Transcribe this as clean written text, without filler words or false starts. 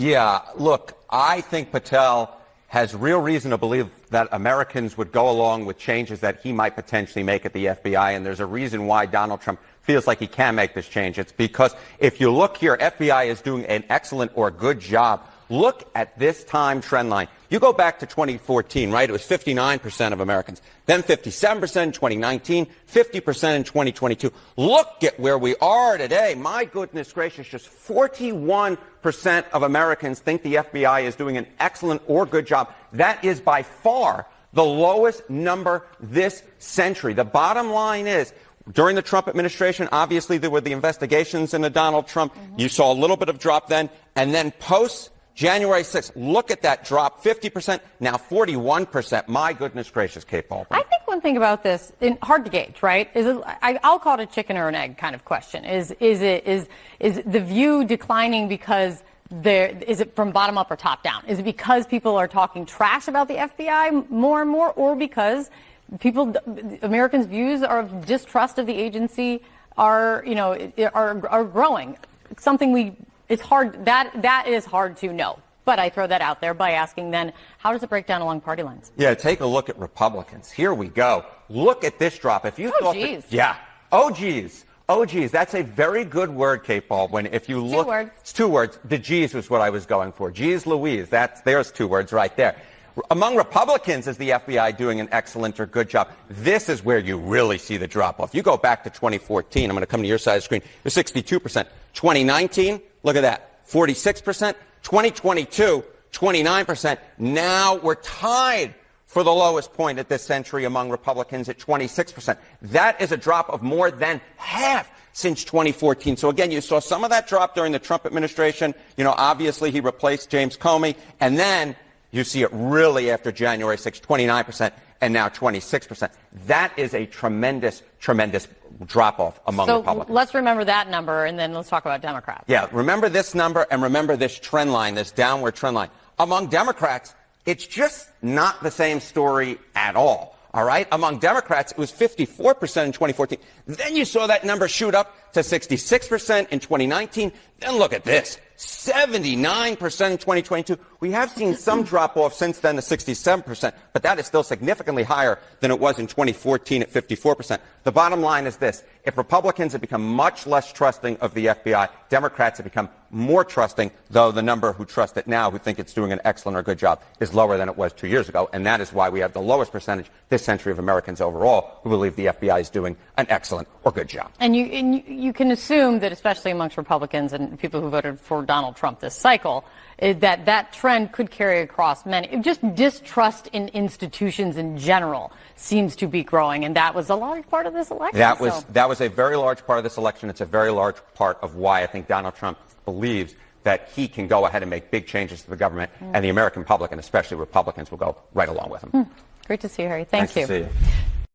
Yeah, look, I think Patel has real reason to believe that Americans would go along with changes that he might potentially make at the FBI, and there's a reason why Donald Trump feels like he can make this change. It's because if you look here, FBI is doing an excellent or good job. Look at this time trend line. You go back to 2014, right? It was 59% of Americans. Then 57% in 2019, 50% in 2022. Look at where we are today. My goodness gracious, just 41% of Americans think the FBI is doing an excellent or good job. That is by far the lowest number this century. The bottom line is, during the Trump administration, obviously there were the investigations into Donald Trump. You saw a little bit of drop then, and then post January 6th, look at that drop, 50%, now 41%. My goodness gracious, Kate Baldwin. I think one thing about this, hard to gauge, right, is I'll call it a chicken or an egg kind of question. Is the view declining because is it from bottom up or top down? Is it because people are talking trash about the FBI more and more, or because Americans' views of distrust of the agency are growing? It's hard. That is hard to know. But I throw that out there by asking then, how does it break down along party lines? Yeah, take a look at Republicans. Here we go. Look at this drop. If you thought geez. Yeah. Oh, geez. Oh, geez. That's a very good word, Kate Baldwin. If you look. 2 words. It's 2 words. The G's was what I was going for. Geez Louise. There's 2 words right there. Among Republicans, is the FBI doing an excellent or good job? This is where you really see the drop-off. You go back to 2014. I'm going to come to your side of the screen. It was 62%. 2019, look at that, 46%. 2022, 29%. Now we're tied for the lowest point at this century among Republicans at 26%. That is a drop of more than half since 2014. So again, you saw some of that drop during the Trump administration. Obviously he replaced James Comey, and then you see it really after January 6th, 29%, and now 26%. That is a tremendous, tremendous drop-off among Republicans. So let's remember that number, and then let's talk about Democrats. Yeah, remember this number, and remember this trend line, this downward trend line. Among Democrats, it's just not the same story at all. All right? Among Democrats, it was 54% in 2014. Then you saw that number shoot up to 66% in 2019. Then look at this. 79% in 2022. We have seen some drop-off since then to 67%, but that is still significantly higher than it was in 2014 at 54%. The bottom line is this. If Republicans have become much less trusting of the FBI, Democrats have become more trusting, though the number who trust it now, who think it's doing an excellent or good job, is lower than it was 2 years ago, and that is why we have the lowest percentage this century of Americans overall who believe the FBI is doing an excellent or good job. And you can assume that, especially amongst Republicans and people who voted for Donald Trump this cycle, that trend could carry across many. Just distrust in institutions in general seems to be growing, and that was a large part of this election. That was a very large part of this election. It's a very large part of why I think Donald Trump believes that he can go ahead and make big changes to the government, and the American public, and especially Republicans, will go right along with him. Great to see you, Harry. Thank you. Nice to see you.